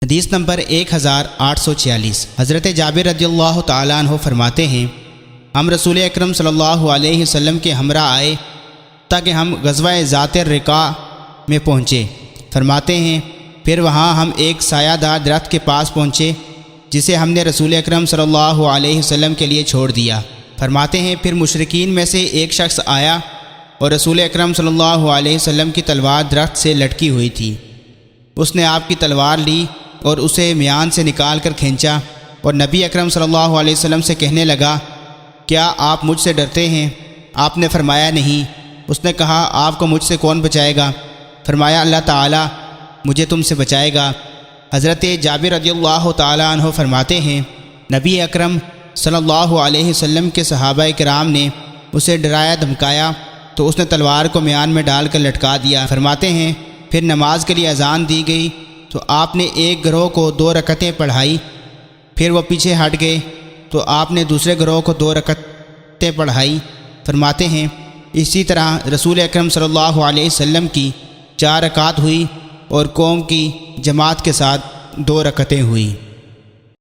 حدیث نمبر 1846۔ حضرت جابر رضی اللہ تعالیٰ عنہ فرماتے ہیں ہم رسول اکرم صلی اللہ علیہ وسلم کے ہمراہ آئے تاکہ ہم غزوہ ذات الرقاع میں پہنچے۔ فرماتے ہیں پھر وہاں ہم ایک سایہ دار درخت کے پاس پہنچے جسے ہم نے رسول اکرم صلی اللہ علیہ وسلم کے لیے چھوڑ دیا۔ فرماتے ہیں پھر مشرکین میں سے ایک شخص آیا اور رسول اکرم صلی اللہ علیہ وسلم کی تلوار درخت سے لٹکی ہوئی تھی۔ اس نے آپ کی تلوار لی اور اسے میان سے نکال کر کھینچا اور نبی اکرم صلی اللہ علیہ وسلم سے کہنے لگا کیا آپ مجھ سے ڈرتے ہیں؟ آپ نے فرمایا نہیں۔ اس نے کہا آپ کو مجھ سے کون بچائے گا؟ فرمایا اللہ تعالی مجھے تم سے بچائے گا۔ حضرت جابر رضی اللہ تعالیٰ عنہ فرماتے ہیں نبی اکرم صلی اللہ علیہ وسلم کے صحابہ کرام نے اسے ڈرایا دھمکایا تو اس نے تلوار کو میان میں ڈال کر لٹکا دیا۔ فرماتے ہیں پھر نماز کے لیے اذان دی گئی تو آپ نے ایک گروہ کو 2 رکعتیں پڑھائی، پھر وہ پیچھے ہٹ گئے تو آپ نے دوسرے گروہ کو 2 رکعتیں پڑھائی۔ فرماتے ہیں اسی طرح رسول اکرم صلی اللہ علیہ وسلم کی 4 رکعات ہوئی اور قوم کی جماعت کے ساتھ 2 رکعتیں ہوئی۔